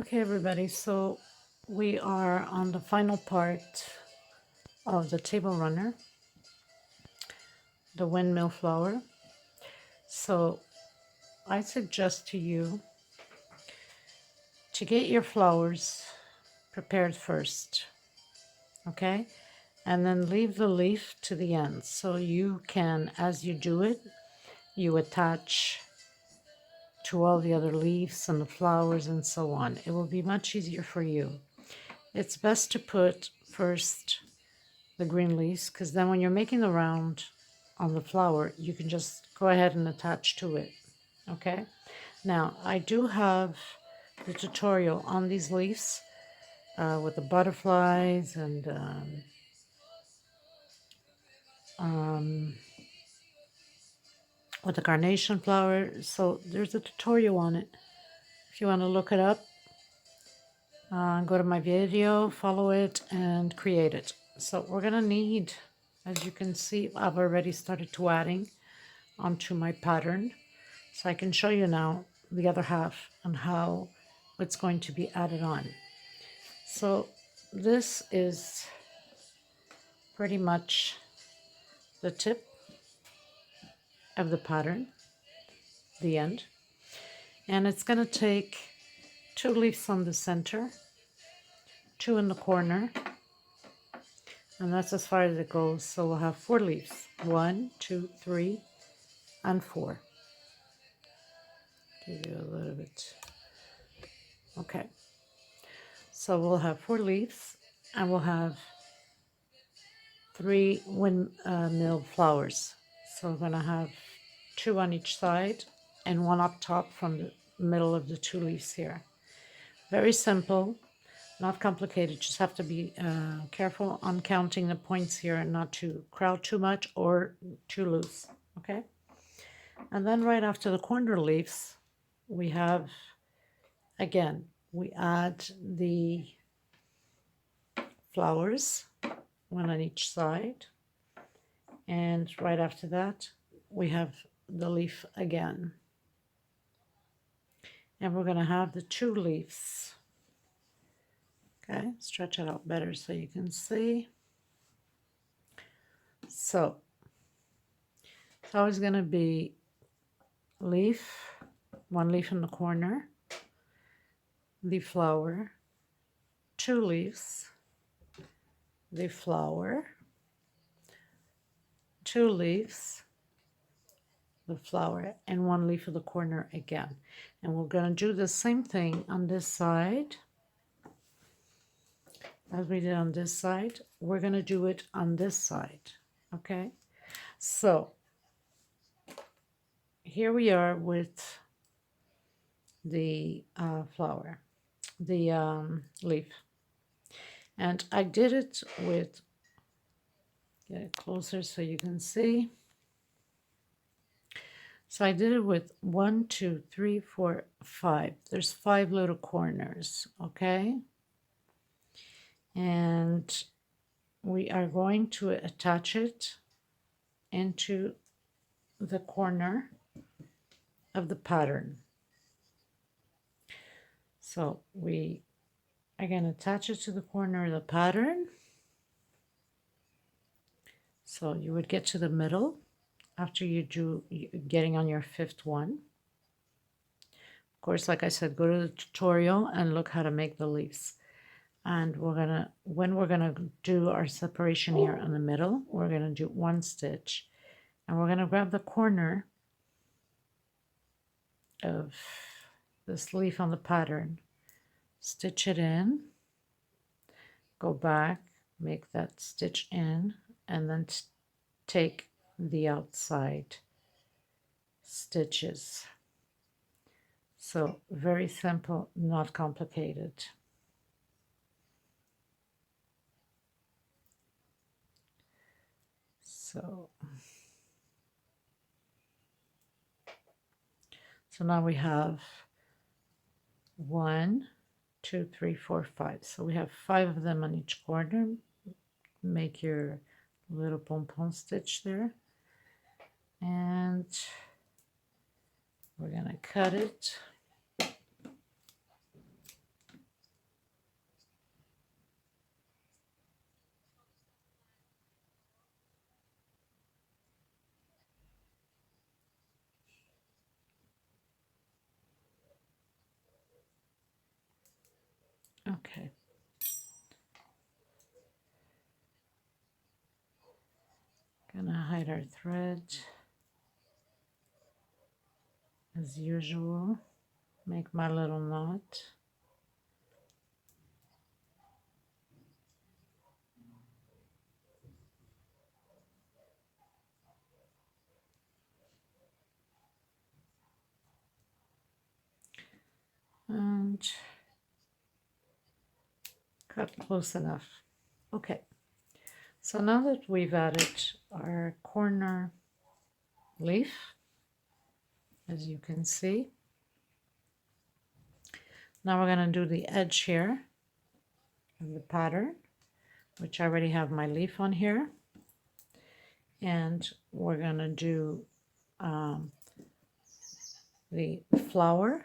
Okay, everybody, so we are on the final part of the table runner, the windmill flower. So I suggest to you to get your flowers prepared first, okay? And then leave the leaf to the end. So you can, as you do it, you attach to all the other leaves and the flowers and so on. It will be much easier for you. It's best to put first the green leaves, because then when you're making the round on the flower, you can just go ahead and attach to it. Okay, now I do have the tutorial on these leaves with the butterflies and with the carnation flower, so there's a tutorial on it if you want to look it up. Go to my video, follow it, and create it. So we're gonna need, as you can see, I've already started to adding onto my pattern, so I can show you now the other half and how it's going to be added on. So this is pretty much the tip of the pattern, the end, and it's going to take 2 leaves on the center, 2 in the corner, and that's as far as it goes. So we'll have 4 leaves, 1, 2, 3, and 4. Give you a little bit. Okay, so we'll have 4 leaves, and we'll have 3 windmill flowers. So we're going to have 2 on each side and 1 up top from the middle of the 2 leaves here. Very simple, not complicated. Just have to be careful on counting the points here and not to crowd too much or too loose. Okay, and then right after the corner leaves, we have, again, we add the flowers, 1 on each side, and right after that we have the leaf again, and we're going to have the 2 leaves. Okay, stretch it out better so you can see. So it's always going to be leaf, 1 leaf in the corner, the flower, 2 leaves, the flower, 2 leaves, the flower, and 1 leaf of the corner again. And we're going to do the same thing on this side as we did on this side. We're going to do it on this side. Okay, so here we are with the flower, the leaf, and I did it with, get it closer so you can see. So I did it with 1, 2, 3, 4, 5. There's 5 little corners, okay? And we are going to attach it into the corner of the pattern. So we are going to attach it to the corner of the pattern. So you would get to the middle after you do getting on your 5th one. Of course, like I said, go to the tutorial and look how to make the leaves. And when we're gonna do our separation here in the middle, we're gonna do 1 stitch, and we're gonna grab the corner of this leaf on the pattern, stitch it in, go back, make that stitch in, and then take the outside stitches. So very simple, not complicated. So now we have 1, 2, 3, 4, 5. So we have 5 of them on each corner. Make your little pom-pom stitch there. And we're going to cut it. Okay. Gonna hide our thread as usual. Make my little knot. And cut close enough. Okay. So now that we've added our corner leaf, as you can see, now we're going to do the edge here of the pattern, which I already have my leaf on here. And we're going to do the flower,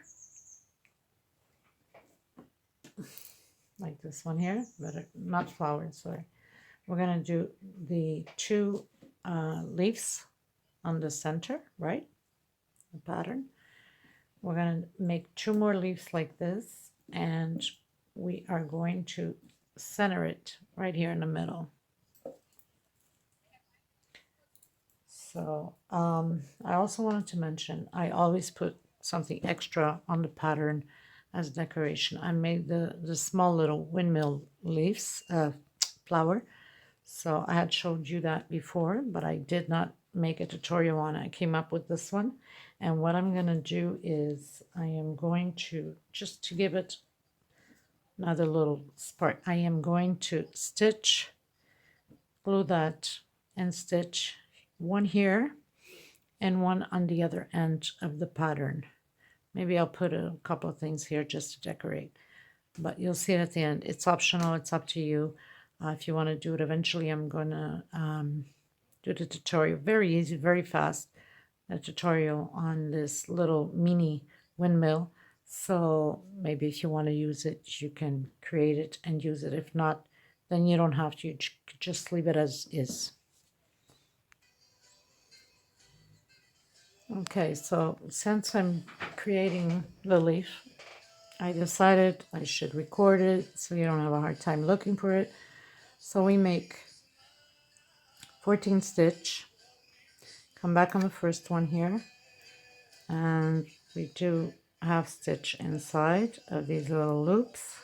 like this one here, but not flower, sorry. We're going to do the two leaves on the center, right? The pattern. We're going to make two more leaves like this, and we are going to center it right here in the middle. So I also wanted to mention, I always put something extra on the pattern as decoration. I made the small little windmill leaves, flower. So I had showed you that before, but I did not make a tutorial on it. I came up with this one. And what I'm going to do is I am going to, just to give it another little spark, I am going to stitch, glue that and stitch one here and one on the other end of the pattern. Maybe I'll put a couple of things here just to decorate, but you'll see it at the end. It's optional. It's up to you. If you want to do it eventually, I'm going to do the tutorial. Very easy, very fast. A tutorial on this little mini windmill. So maybe if you want to use it, you can create it and use it. If not, then you don't have to. You just leave it as is. Okay, so since I'm creating the leaf, I decided I should record it so you don't have a hard time looking for it. So we make 14 stitch, come back on the first one here, and we do half stitch inside of these little loops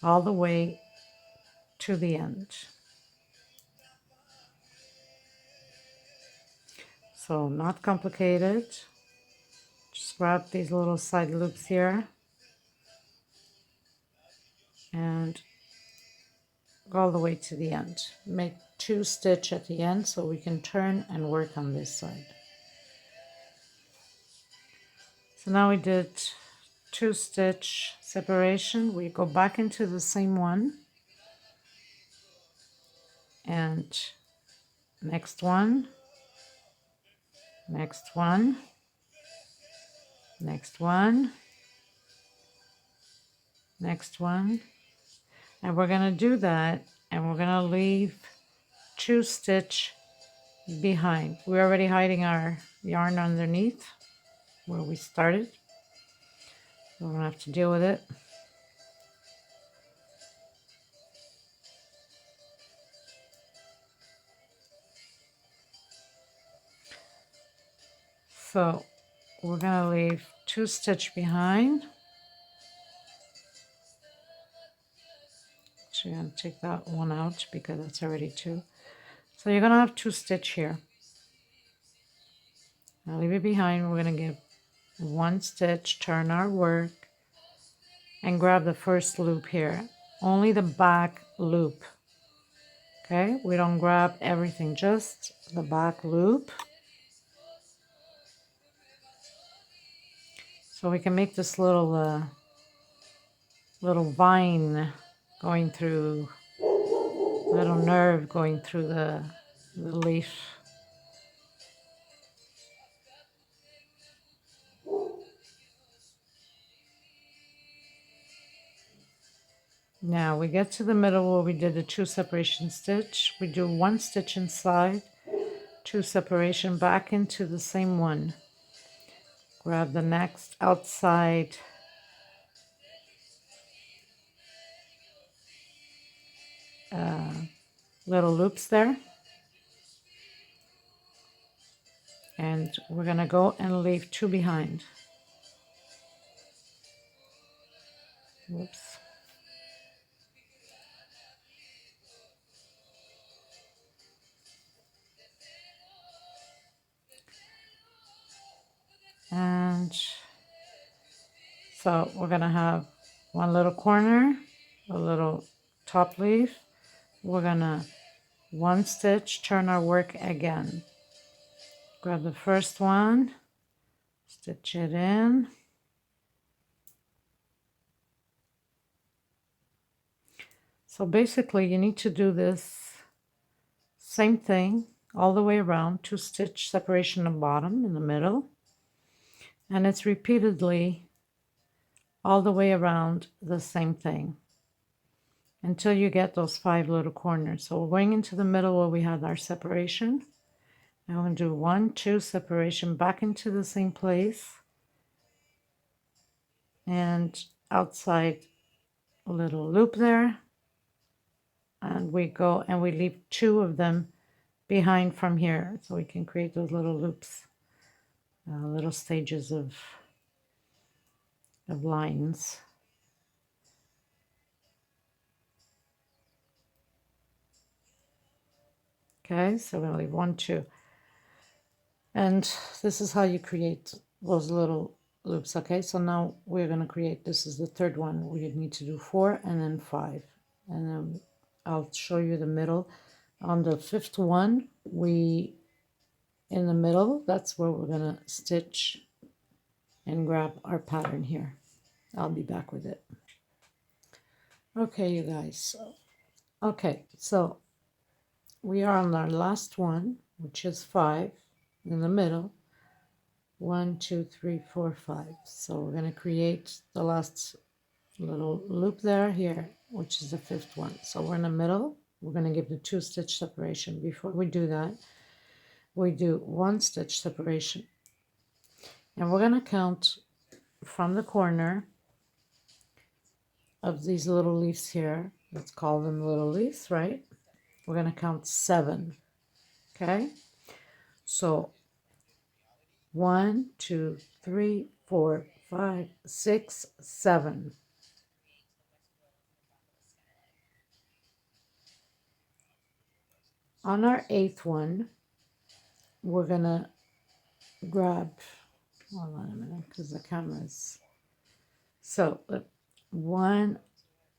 all the way to the end. So not complicated, just grab these little side loops here and go all the way to the end. Make 2 stitch at the end so we can turn and work on this side. So now we did 2 stitch separation. We go back into the same one, and next one, next one, next one, next one, and we're going to do that, and we're going to leave 2 stitch behind. We're already hiding our yarn underneath where we started. We don't have to deal with it. So we're going to leave 2 stitch behind. So you're going to take that one out because it's already 2. So you're going to have 2 stitch here. Now leave it behind. We're going to give 1 stitch, turn our work, and grab the first loop here. Only the back loop. Okay, we don't grab everything, just the back loop. So we can make this little little vine going through, little nerve going through the leaf. Now we get to the middle where we did the 2 separation stitch. We do 1 stitch inside, 2 separation, back into the same one. Grab the next outside little loops there. And we're going to go and leave 2 behind. Whoops. And so we're going to have one little corner, a little top leaf. We're going to 1 stitch, turn our work again. Grab the first one, stitch it in. So basically you need to do this same thing all the way around, 2 stitch separation at the bottom in the middle. And it's repeatedly all the way around the same thing until you get those 5 little corners. So we're going into the middle where we had our separation. And we're going to do 1, 2 separation back into the same place. And outside a little loop there. And we go and we leave 2 of them behind from here so we can create those little loops, little stages of lines. Okay, so we're going to leave 1, 2. And this is how you create those little loops. Okay, so now we're going to create, this is the 3rd one. We need to do 4 and then 5. And then I'll show you the middle. On the 5th one, in the middle, that's where we're going to stitch and grab our pattern here. I'll be back with it. Okay, you guys. Okay, so we are on our last one, which is 5 in the middle. 1, 2, 3, 4, 5. So we're going to create the last little loop there here, which is the 5th one. So we're in the middle. We're going to give the 2 stitch separation. Before we do that, we do 1 stitch separation. And we're going to count from the corner of these little leaves here. Let's call them little leaves, right? We're going to count 7. Okay? So 1, 2, 3, 4, 5, 6, 7. On our 8th one, we're going to grab, hold on a minute, because the camera's, so 1,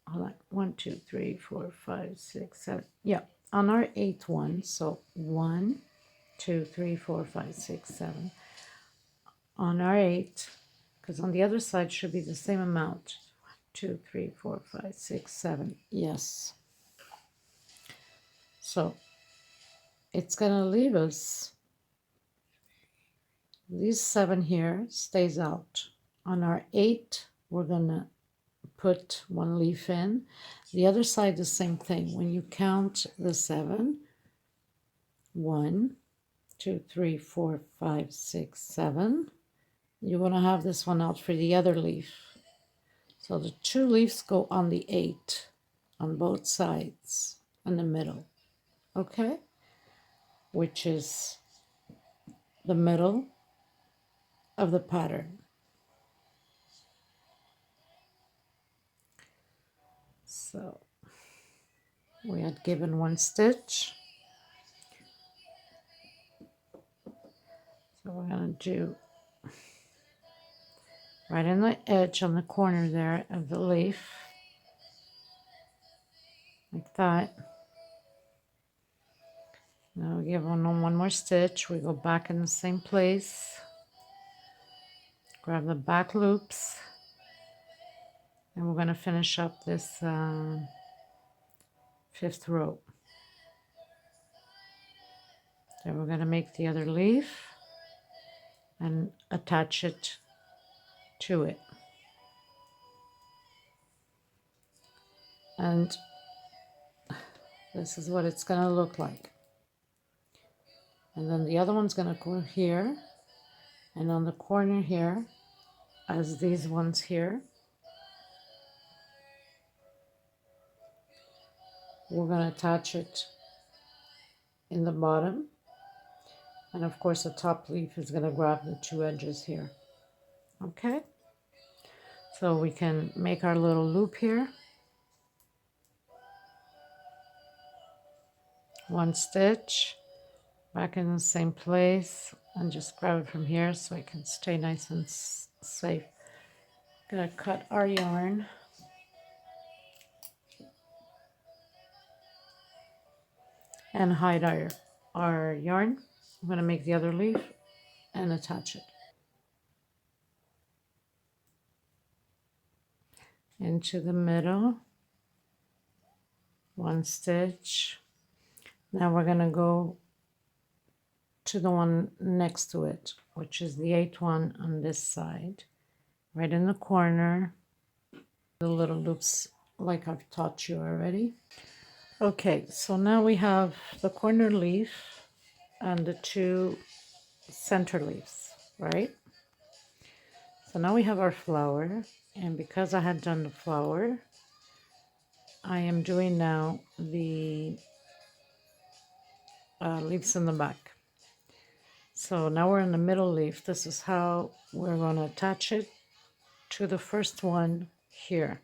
hold on, 1, 2, 3, 4, 5, 6, 7, yeah, on our 8th one, so 1, 2, 3, 4, 5, 6, 7, on our 8, because on the other side should be the same amount, 1, 2, 3, 4, 5, 6, 7, yes, so it's going to leave us, these 7 here stays out. On our 8, we're going to put 1 leaf in. The other side, the same thing. When you count the 7, 1, 2, 3, 4, 5, 6, 7, you want to have this one out for the other leaf. So the 2 leaves go on the 8 on both sides in the middle. Okay? Which is the middle of the pattern. So we had given 1 stitch. So we're going to do right in the edge on the corner there of the leaf, like that. Now we give one more stitch. We go back in the same place, grab the back loops, and we're going to finish up this 5th row. Then we're going to make the other leaf and attach it to it. And this is what it's going to look like. And then the other one's going to go here, and on the corner here, as these ones here, we're going to attach it in the bottom. And of course the top leaf is going to grab the two edges here. Okay, so we can make our little loop here. One stitch, back in the same place, and just grab it from here so it can stay nice and safe. Gonna cut our yarn. And hide our yarn. I'm gonna make the other leaf and attach it into the middle. One stitch. Now we're gonna go to the one next to it, which is the 8th one on this side, right in the corner. The little loops like I've taught you already. Okay, so now we have the corner leaf and the two center leaves, right? So now we have our flower, and because I had done the flower, I am doing now the leaves in the back. So now we're in the middle leaf. This is how we're going to attach it to the first one here.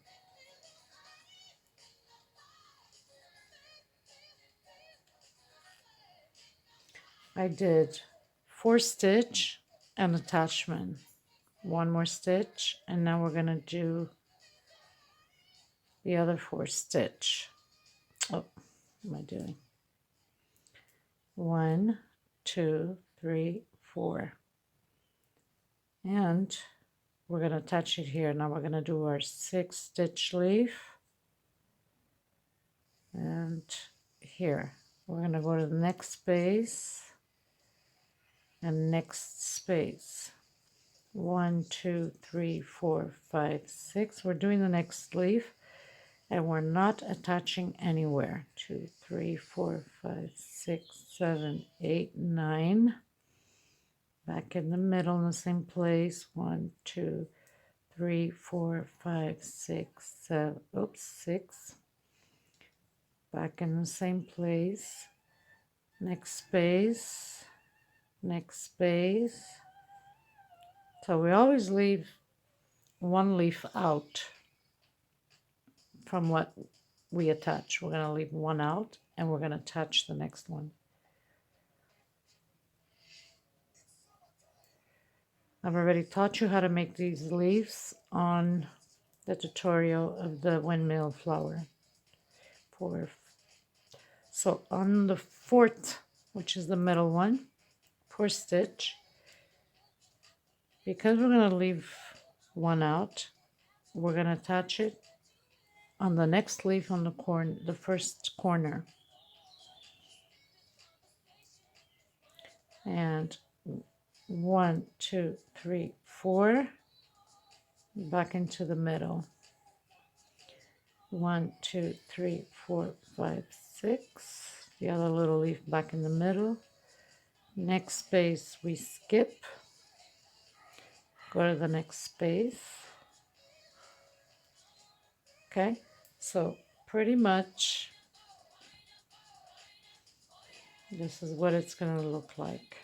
I did 4 stitch and attachment, 1 more stitch, and now we're going to do the other 4 stitch. Oh, what am I doing? 1, 2, 3, 4, and we're going to attach it here. Now we're going to do our 6 stitch leaf, and here we're going to go to the next space and next space. 1, 2, 3, 4, 5, 6. We're doing the next leaf and we're not attaching anywhere. 2, 3, 4, 5, 6, 7, 8, 9. Back in the middle in the same place. 1, 2, 3, 4, 5, 6, 7. Oops, 6. Back in the same place. Next space. Next space. So we always leave one leaf out from what we attach. We're going to leave one out and we're going to attach the next one. I've already taught you how to make these leaves on the tutorial of the windmill flower. So on the 4th, which is the middle one, 4th stitch, because we're going to leave one out, we're going to attach it on the next leaf on the first corner. And 1, 2, 3, 4, back into the middle. 1, 2, 3, 4, 5, 6. The other little leaf back in the middle. Next space we skip. Go to the next space. Okay, so pretty much this is what it's going to look like.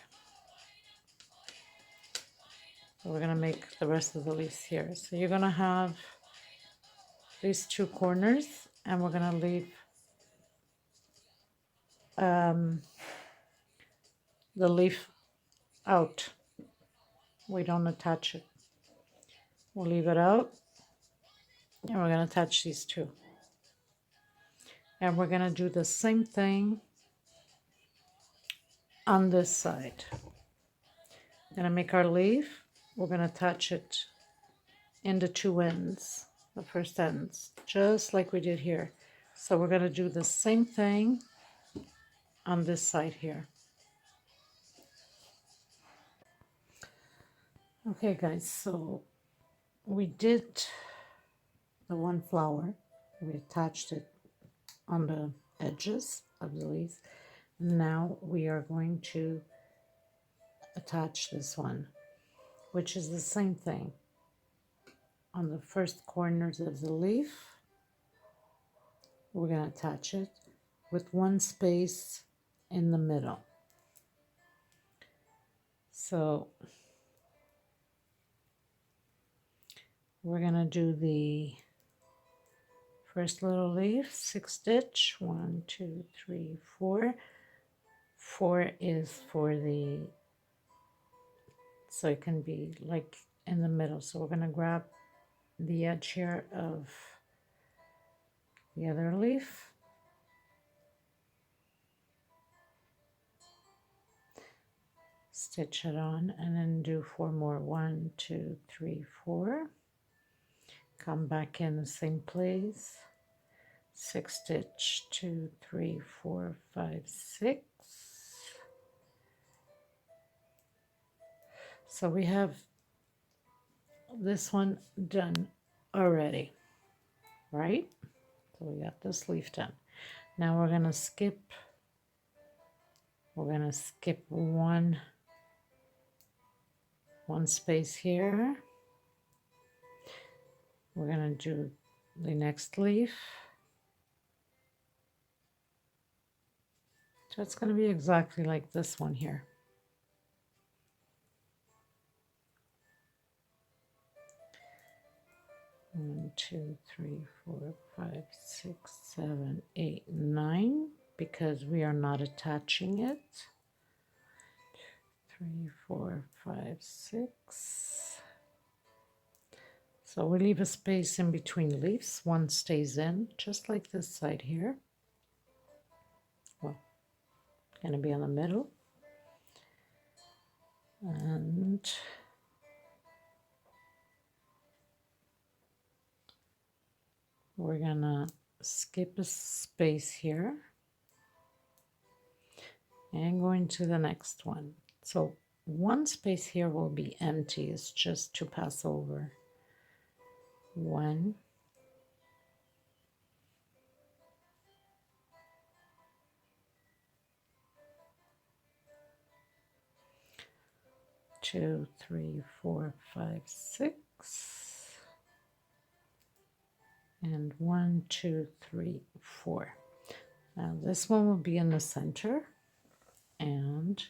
So we're going to make the rest of the leaves here. So you're going to have these 2 corners, and we're going to leave the leaf out. We don't attach it. We'll leave it out, and we're going to attach these 2. And we're going to do the same thing on this side. We're going to make our leaf. We're going to attach it in the 2 ends, the first ends, just like we did here. So we're going to do the same thing on this side here. Okay guys, so we did the one flower. We attached it on the edges of the leaves. Now we are going to attach this one, which is the same thing. On the first corners of the leaf, we're going to attach it. with one space in the middle. So we're going to do the first little leaf, 6 stitch, 1, 2, 3, 4. 4 is for the, so it can be like in the middle. So we're going to grab the edge here of the other leaf, stitch it on, and then do 4 more. 1, 2, 3, 4. Come back in the same place, 6 stitch, 2, 3, 4, 5, 6. So we have this one done already, right? So we got this leaf done. Now we're gonna skip one space here. We're gonna do the next leaf. So it's gonna be exactly like this one here. One, 2, 3, 4, 5, 6, 7, 8, 9, because we are not attaching it. 3, 4, 5, 6. So we leave a space in between leaves. One stays in, just like this side here. Well, gonna be in the middle. And we're gonna skip a space here and go into the next one. So one space here will be empty. It's just to pass over. 1, 2, 3, 4, 5, 6. And 1, 2, 3, 4. Now this one will be in the center, and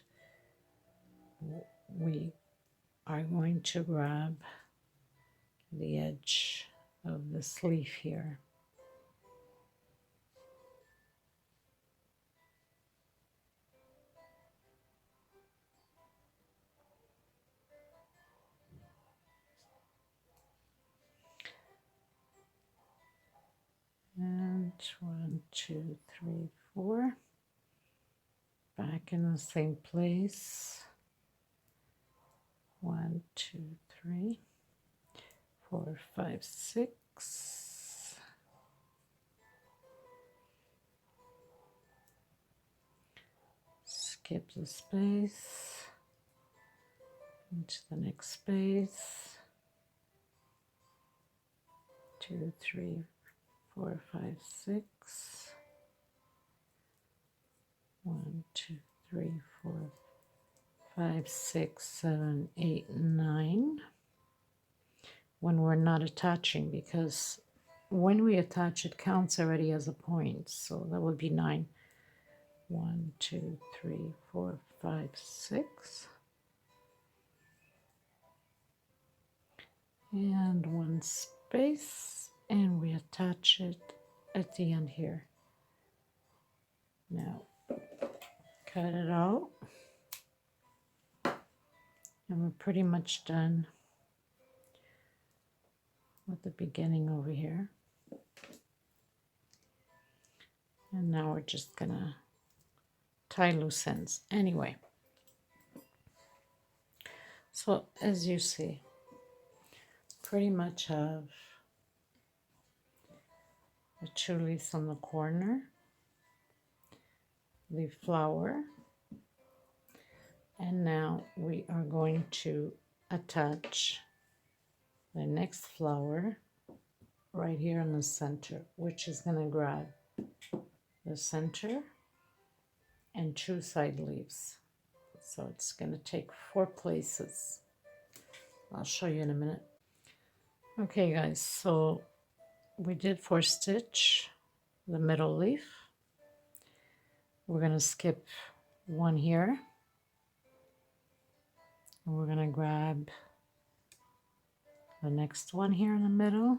we are going to grab the edge of this leaf here. And 1, 2, 3, 4. Back in the same place. 1, 2, 3, 4, 5, 6. Skip the space into the next space. 2, 3, 4, 5, 6. 1, 2, 3, 4, 5, 6, 7, 8, 9. When we're not attaching, because when we attach it counts already as a point, so that would be 9. 1, 2, 3, 4, 5, 6. And one space, and we attach it at the end here. Now cut it out, and we're pretty much done with the beginning over here. And now we're just gonna tie loose ends. Anyway, so as you see, pretty much have the 2 leaves on the corner, the flower, and now we are going to attach the next flower right here in the center, which is going to grab the center and 2 side leaves. So it's going to take 4 places. I'll show you in a minute. Okay guys, so we did 4 stitch the middle leaf, We're going to skip one here, and we're going to grab the next one here in the middle.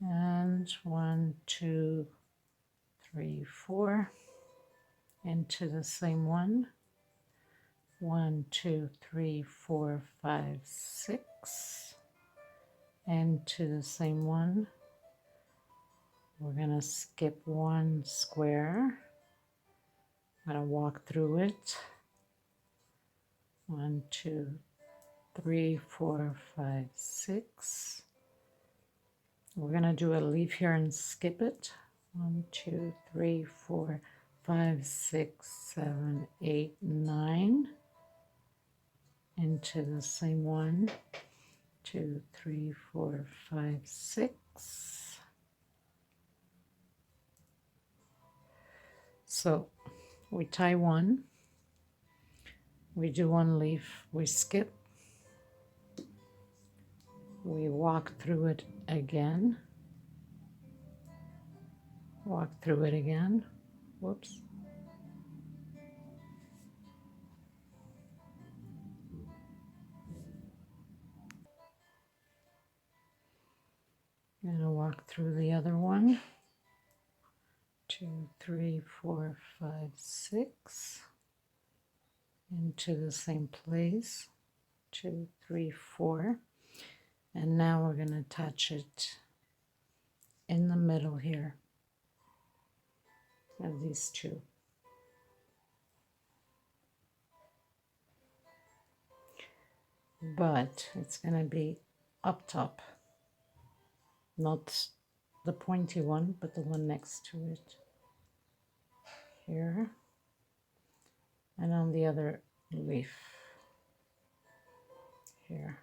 And 1, 2, 3, 4 into the same one. 1, 2, 3, 4, 5, 6 into the same one. We're going to skip one square. I'm going to walk through it. 1, 2, 3, 4, 5, 6. We're going to do a leaf here and skip it. 1, 2, 3, 4, 5, 6, 7, 8, 9 into the same one. 2, 3, 4, 5, 6. So we tie one, we do one leaf, we skip, we walk through it again, walk through it again, whoops, and I'll walk through the other one. 2, 3, 4, 5, 6 into the same place. 2, 3, 4, and now we're going to attach it in the middle here of these two. But it's going to be up top, not the pointy one, but the one next to it here, and on the other leaf here.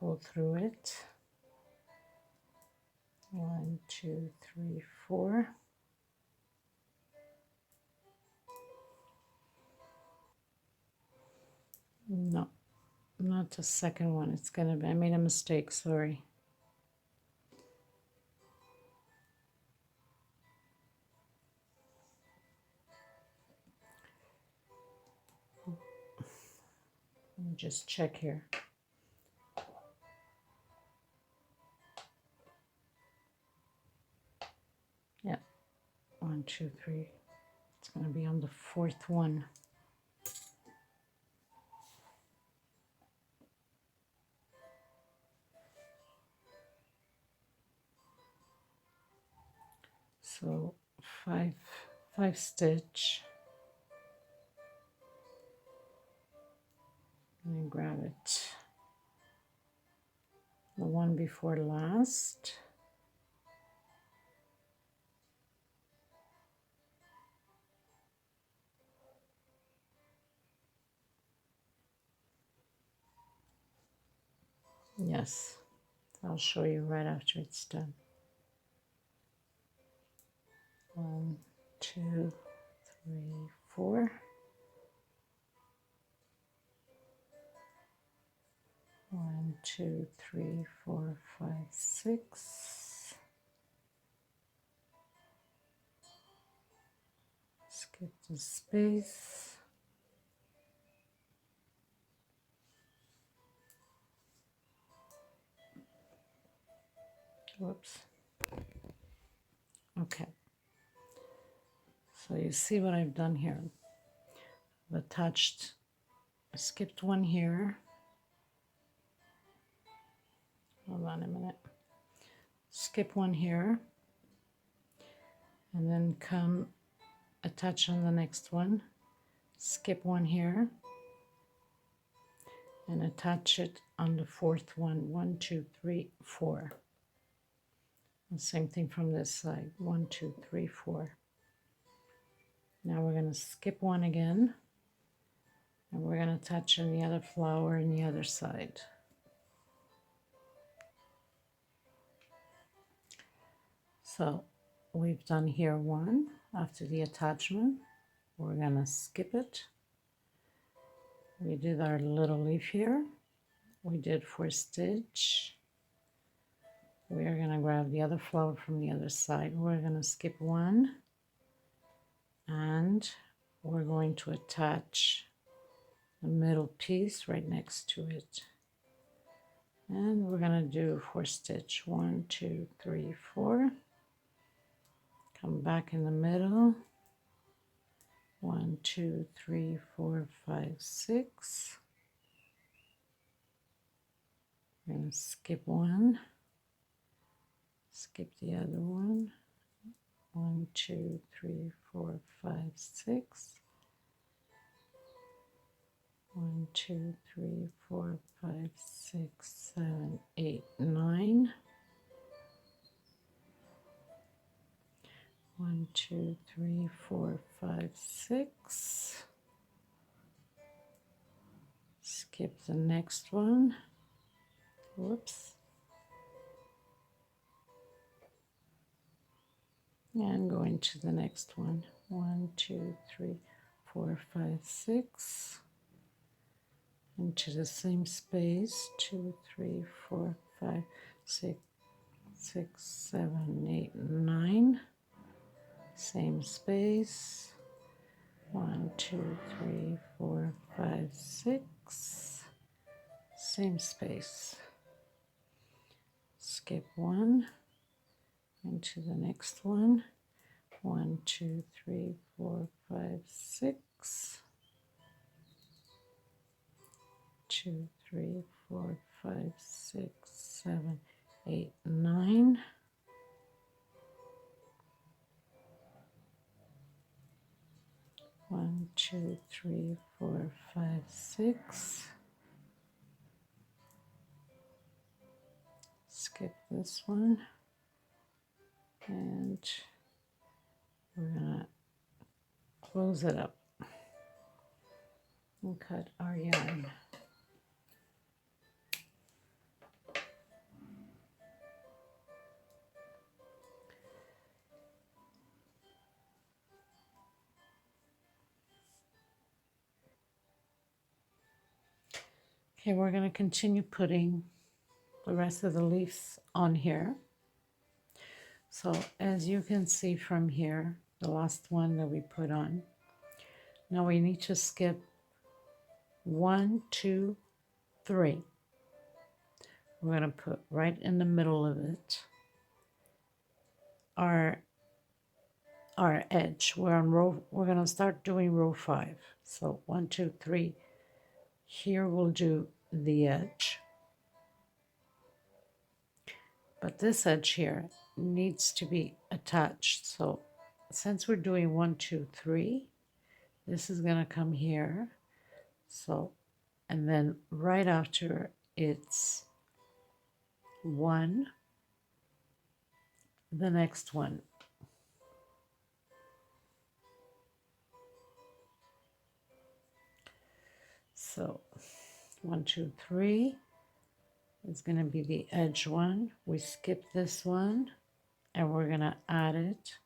Pull through it. 1, 2, 3, 4. No, not the second one. It's gonna be, I made a mistake, sorry. Let me just check here. Yeah, 1, 2, 3. It's gonna be on the fourth one. So five stitch, and grab it. The one before last. Yes, I'll show you right after it's done. 1, 2, 3, 4. 1, 2, 3, 4, 5, 6. Skip the space. Whoops. Okay. So you see what I've done here. I've attached, I skipped one here. Hold on a minute. Skip one here. And then come attach on the next one. Skip one here. And attach it on the fourth one. 1, 2, 3, 4. And same thing from this side. 1, 2, 3, 4. Now we're going to skip one again, and we're going to attach on the other flower on the other side. So we've done here one. After the attachment, we're going to skip it. We did our little leaf here. We did 4 stitch. We are going to grab the other flower from the other side. We're going to skip 1 and we're going to attach the middle piece right next to it. And we're going to do 4 stitch. 1, 2, 3, 4. Come back in the middle. 1, 2, 3, 4, 5, 6. We're going to skip 1. Skip the other one. 1, 2, 3, 4, 5, 6. 1, 2, 3, 4, 5, 6, 7, 8, 9. 1, 2, 3, 4, 5, 6. Skip the next one. Whoops. And go into the next one. 1, 2, 3, 4, 5, 6. Into the same space. 2, 3, 4, 5, 6, 6, 7, 8, 9. Same space. 1, 2, 3, 4, 5, 6. Same space. Skip 1. Into the next one. 1, 2, 3, 4, 5, 6. 2, 3, 4, 5, 6, 7, 8, 9. 1, 2, 3, 4, 5, 6. Skip this one. And we're going to close it up and cut our yarn. Okay, we're going to continue putting the rest of the leaves on here. So as you can see from here, the last one that we put on, now we need to skip 1, 2, 3. We're going to put right in the middle of it our edge. We're going to start doing row 5. So 1, 2, 3. Here we'll do the edge. But this edge here needs to be attached. So since we're doing 1, 2, 3, this is going to come here. So, and then right after it's 1, the next one. So 1, 2, 3 is going to be the edge one. We skip this one and we're going to add it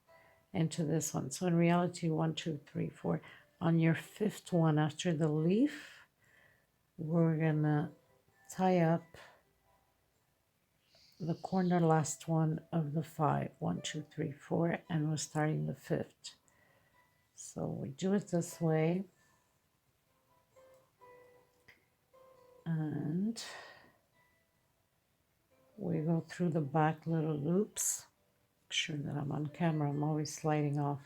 into this one. So in reality, 1, 2, 3, 4. On your 5th one after the leaf, we're going to tie up the corner last one of the 5. 1, 2, 3, 4, and we're starting the 5th. So we do it this way. And we go through the back little loops. Make sure that I'm on camera. I'm always sliding off.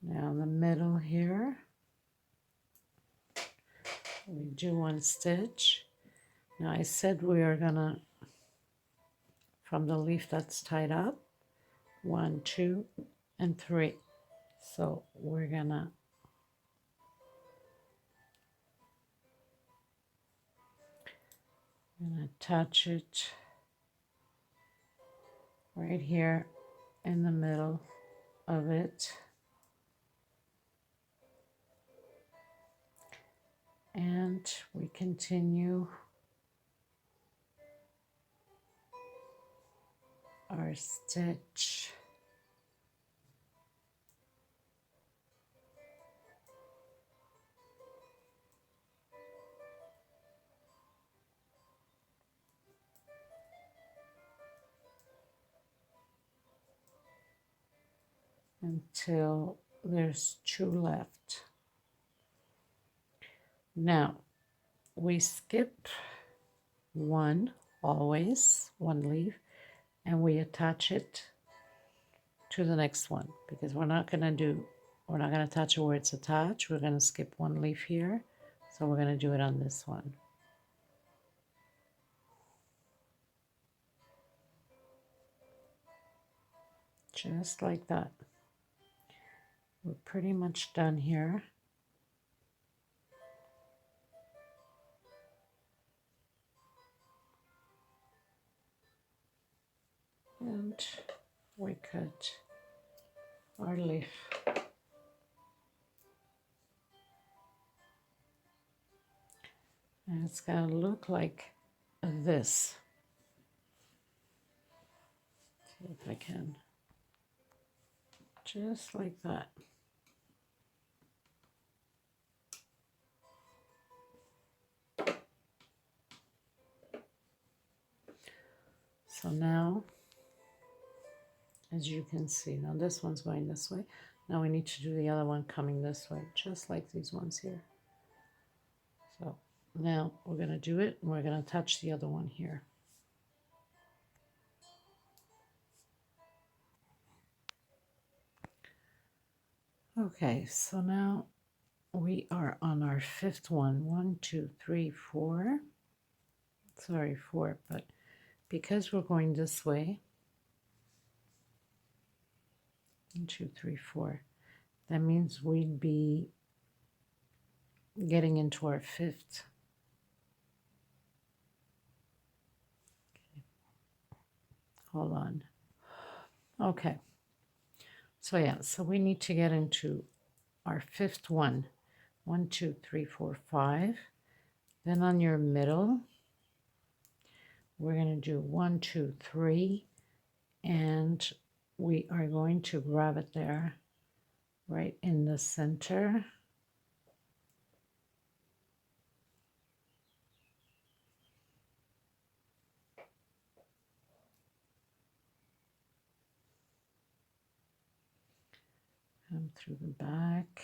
Now in the middle here, we do 1 stitch. Now I said we are gonna, from the leaf that's tied up, 1, 2, and 3. So we're gonna attach it right here in the middle of it. and we continue our stitch. Until there's 2 left. Now we skip 1, always 1 leaf, and we attach it to the next one, because we're not going to attach it where it's attached. We're going to skip 1 leaf here, so we're going to do it on this one. Just like that. We're pretty much done here. And we cut our leaf. And it's going to look like this. See if I can. Just like that. So now, as you can see, now this one's going this way. Now we need to do the other one coming this way, just like these ones here. So now we're going to do it, and we're going to touch the other one here. Okay, so now we are on our 5th one. 1, 2, 3, 4. Sorry, 4, but because we're going this way, 1, 2, 3, 4, that means we'd be getting into our 5th. Okay. Hold on. Okay. So yeah, so we need to get into our 5th one. 1, 2, 3, 4, 5. Then on your middle, we're going to do 1, 2, 3, and we are going to grab it there, right in the center. Come through the back.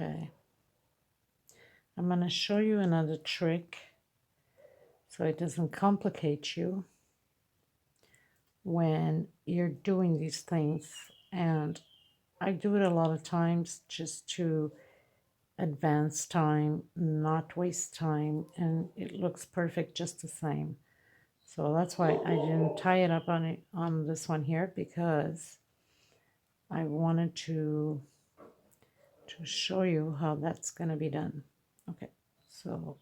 Okay. I'm going to show you another trick so it doesn't complicate you when you're doing these things. And I do it a lot of times just to advance time, not waste time, and it looks perfect just the same. So that's why I didn't tie it up on this one here, because I wanted to show you how that's going to be done. Okay, so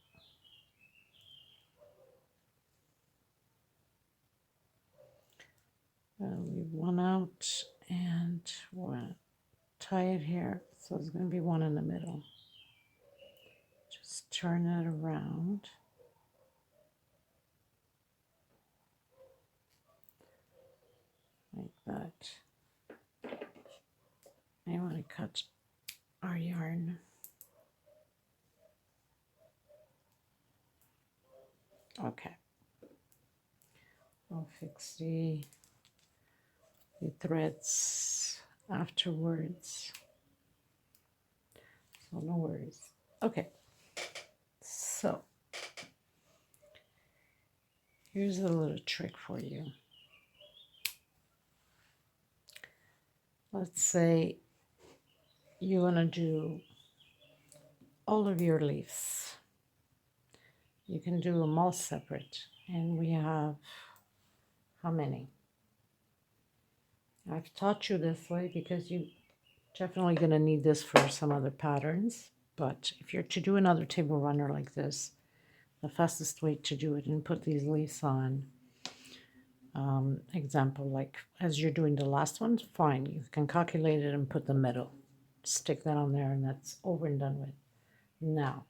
I'll leave one out and we'll tie it here. So there's going to be one in the middle. Just turn it around. Like that. I want to cut our yarn. Okay. I'll fix the threads afterwards. So no worries. Okay. So here's a little trick for you. Let's say you want to do all of your leaves. You can do them all separate. And we have how many. I've taught you this way because you definitely going to need this for some other patterns. But if you're to do another table runner like this, the fastest way to do it and put these leaves on, example, like as you're doing the last one, fine, you can calculate it and put the middle. Stick that on there and that's over and done with. Now,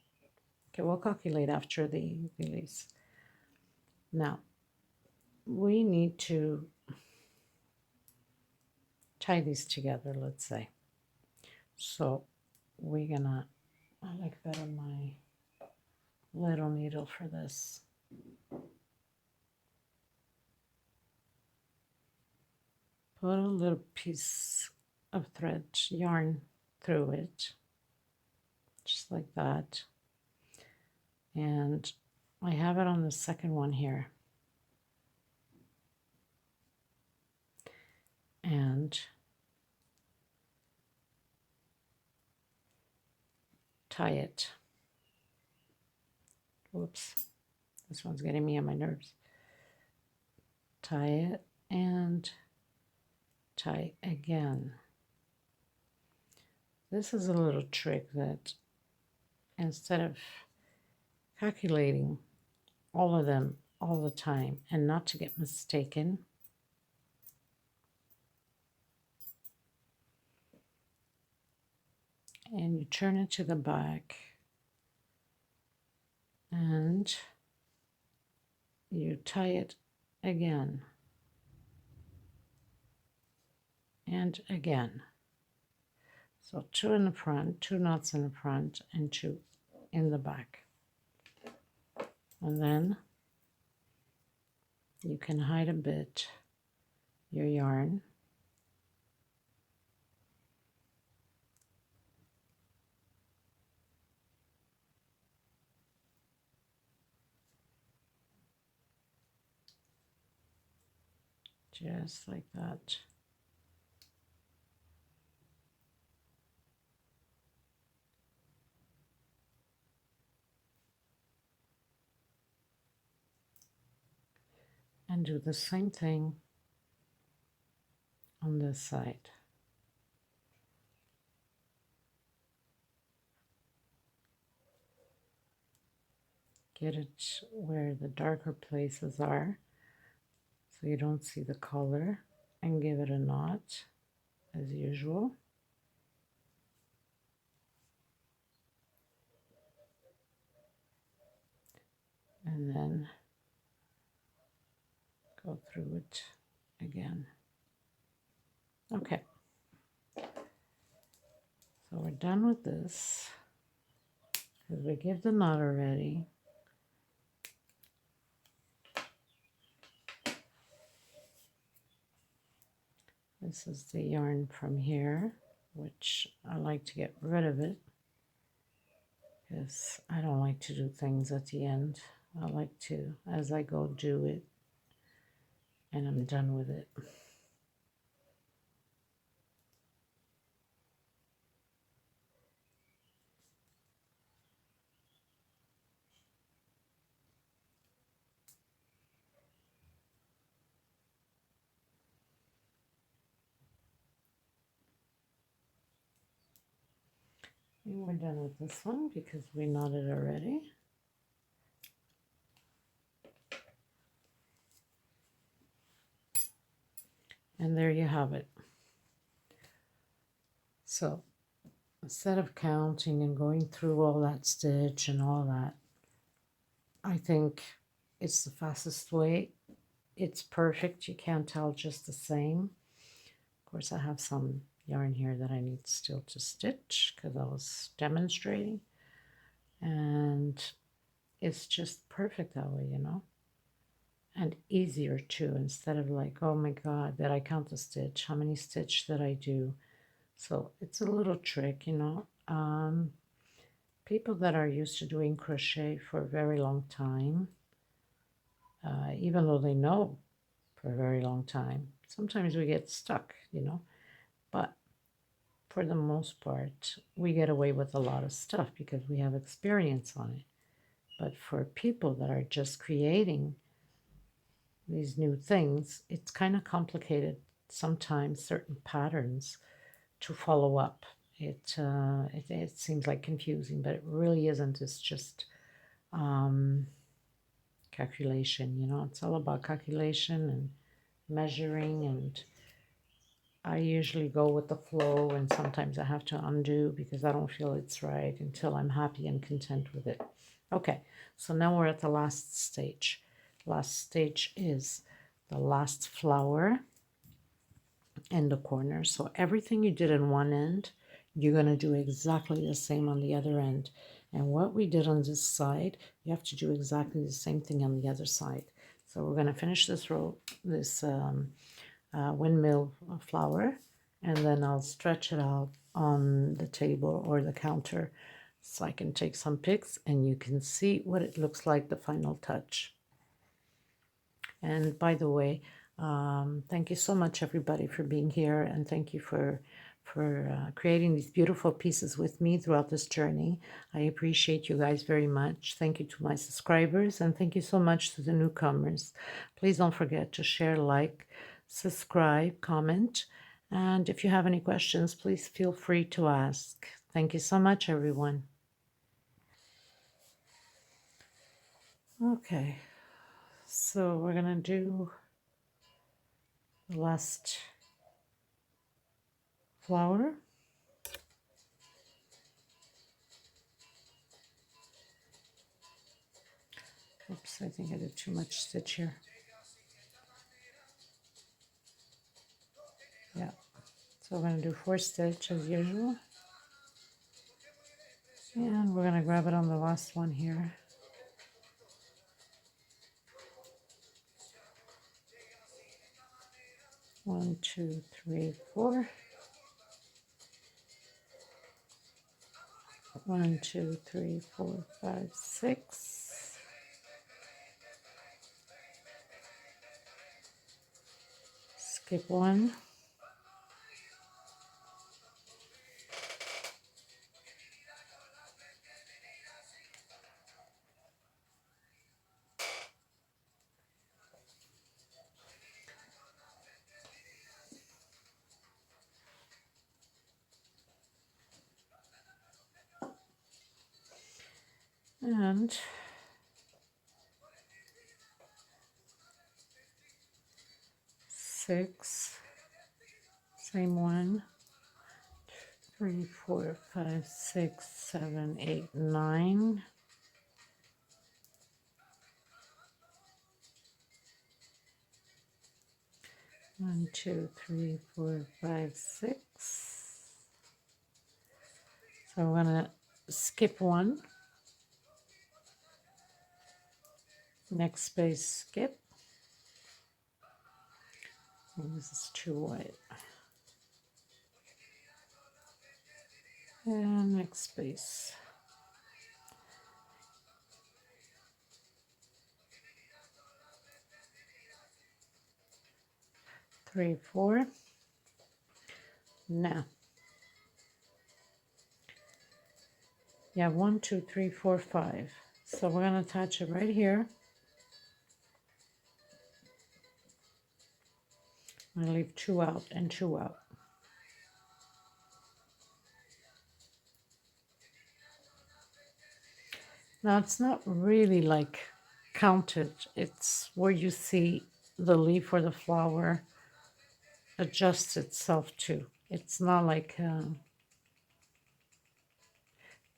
okay, we'll calculate after the leaves. Now, we need to tie these together, let's say. So we're gonna, I like better my little needle for this. Put a little piece of thread yarn through it, just like that. And I have it on the second one here. And tie it. Whoops, this one's getting me on my nerves. Tie it and tie again. This is a little trick that instead of calculating all of them all the time and not to get mistaken, and you turn it to the back and you tie it again and again. So 2 in the front, 2 knots in the front, and 2 in the back. And then you can hide a bit your yarn. Just like that. And do the same thing on this side. Get it where the darker places are so you don't see the color, and give it a knot as usual. And then go through it again. Okay, so we're done with this because we gave the knot already. This is the yarn from here, which I like to get rid of it because I don't like to do things at the end. I like to, as I go, do it, and I'm done with it. And we're done with this one because we knotted already. And there you have it. So instead of counting and going through all that stitch and all that, I think it's the fastest way. It's perfect. You can't tell just the same. Of course, I have some yarn here that I need still to stitch because I was demonstrating. And it's just perfect that way, you know. And easier too, instead of like, oh my god, did I count the stitch? How many stitch did I do? So it's a little trick, you know. People that are used to doing crochet for a very long time, even though they know for a very long time, sometimes we get stuck, you know. But for the most part, we get away with a lot of stuff because we have experience on it. But for people that are just creating, these new things, it's kind of complicated sometimes, certain patterns to follow up. It seems like confusing, but it really isn't. It's just calculation, you know. It's all about calculation and measuring, and I usually go with the flow, and sometimes I have to undo because I don't feel it's right until I'm happy and content with it. Okay, so now we're at the last stage. Last stage is the last flower in the corner. So everything you did in one end, you're going to do exactly the same on the other end. And what we did on this side, you have to do exactly the same thing on the other side. So we're going to finish this row, this windmill flower, and then I'll stretch it out on the table or the counter so I can take some pics and you can see what it looks like, the final touch. And by the way, thank you so much, everybody, for being here, and thank you for creating these beautiful pieces with me throughout this journey. I appreciate you guys very much. Thank you to my subscribers, and thank you so much to the newcomers. Please don't forget to share, like, subscribe, comment, and if you have any questions, please feel free to ask. Thank you so much, everyone. Okay, so we're gonna do the last flower. Oops, I think I did too much stitch here. Yeah, so we're going to do 4 stitch as usual. And we're going to grab it on the last one here. One, two, three, 4. 1, 2, 3, 4, 5, 6. Skip 1. And six, same one, 3, 4, 5, 6, 7, 8, 9. One, 2, 3, 4, 5, 6. So we're gonna skip 1. Next space, skip. Oh, this is too white. And next space. Three, 4. Now, you have 1, 2, 3, 4, 5. So we're going to attach it right here. I'm going to leave 2 out and 2 out. Now, it's not really like counted. It's where you see the leaf or the flower adjusts itself to. It's not like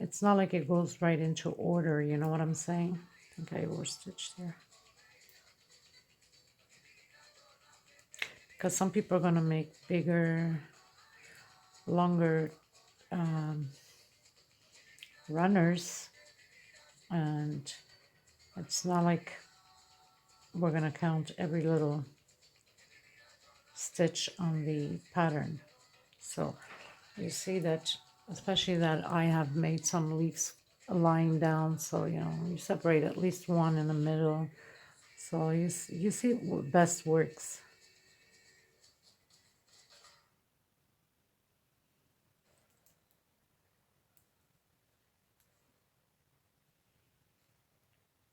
it goes right into order. You know what I'm saying? I think I overstitched there. Because some people are going to make bigger, longer runners, and it's not like we're going to count every little stitch on the pattern. So you see that, especially that I have made some leaves lying down, so you know, you separate at least one in the middle, so you see what best works.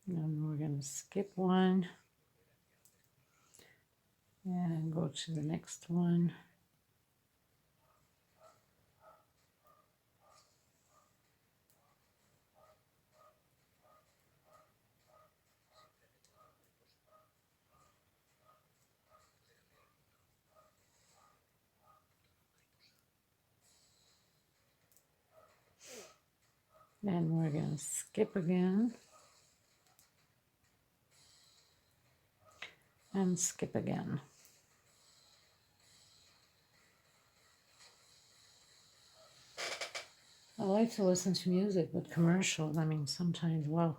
And we're going to skip 1. And go to the next one. Then we're going to skip again. And skip again. I like to listen to music with commercials. I mean, sometimes, wow.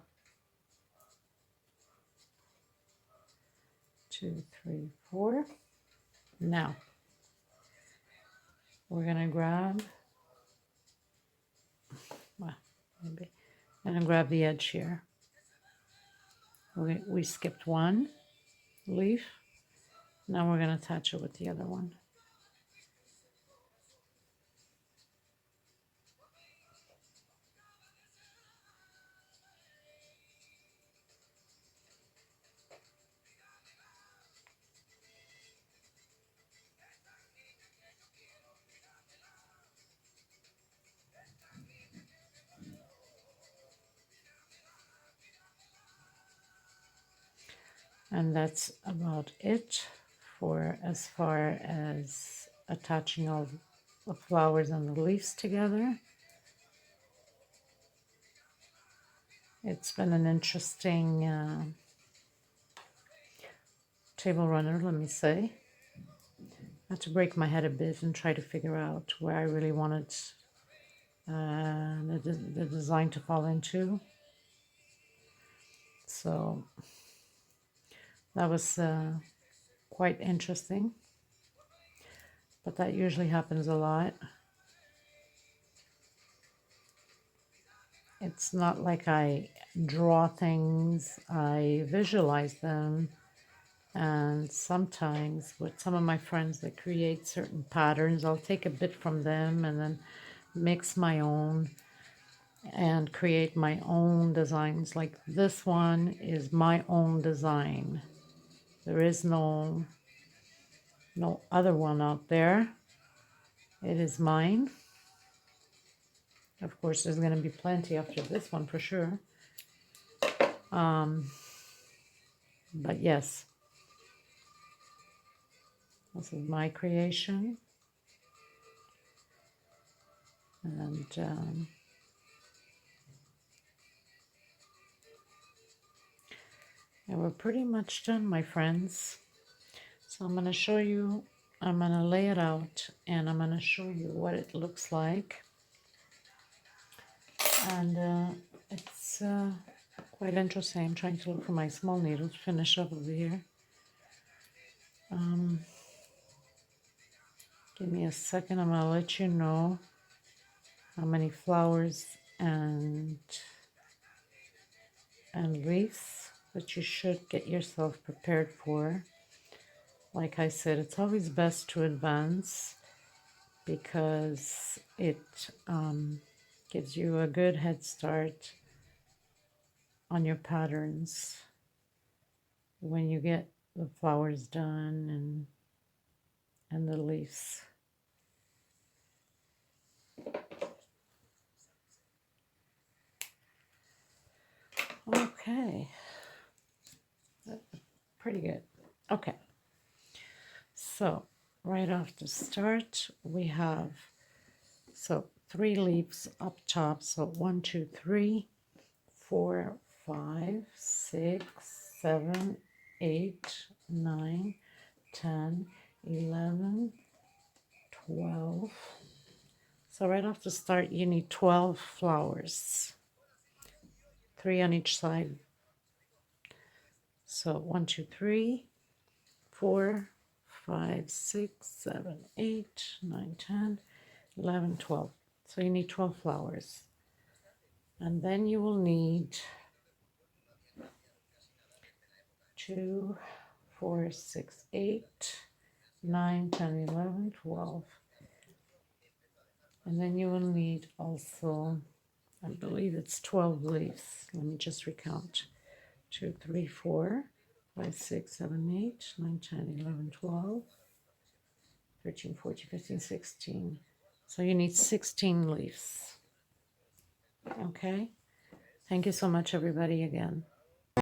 2, 3, 4. Now, we're going to grab, well, maybe, I'm going to grab the edge here. We skipped one leaf. Now we're going to attach it with the other one. And that's about it for as far as attaching all the flowers and the leaves together. It's been an interesting table runner, let me say. I had to break my head a bit and try to figure out where I really wanted the design to fall into. So that was quite interesting, but that usually happens a lot. It's not like I draw things, I visualize them. And sometimes with some of my friends that create certain patterns, I'll take a bit from them and then mix my own and create my own designs. Like this one is my own design. There is no other one out there. It is mine. Of course, there's going to be plenty after this one for sure. But yes, this is my creation. And we're pretty much done, my friends. So I'm going to show you, I'm going to lay it out and I'm going to show you what it looks like. And it's quite interesting. I'm trying to look for my small needle to finish up over here. Give me a second. I'm going to let you know how many flowers and leaves that you should get yourself prepared for. Like I said, it's always best to advance because it gives you a good head start on your patterns when you get the flowers done and the leaves. Okay, pretty good. Okay, so right off the start we have 3 leaves up top. So 1, 2, 3, 4, 5, 6, 7, 8, 9, 10, 11, 12. So right off the start you need 12 flowers, 3 on each side. So 1, 2, 3, 4, 5, 6, 7, 8, 9, 10, 11, 12. So you need 12 flowers. And then you will need 2, 4, 6, 8, 9, 10, 11, 12. And then you will need also, I believe it's 12 leaves. Let me just recount. 2, 3, 4, 5, 6, 7, 8, 9, 10, 11, 12, 13, 14, 15, 16. So you need 16 leaves. Okay. Thank you so much, everybody, again.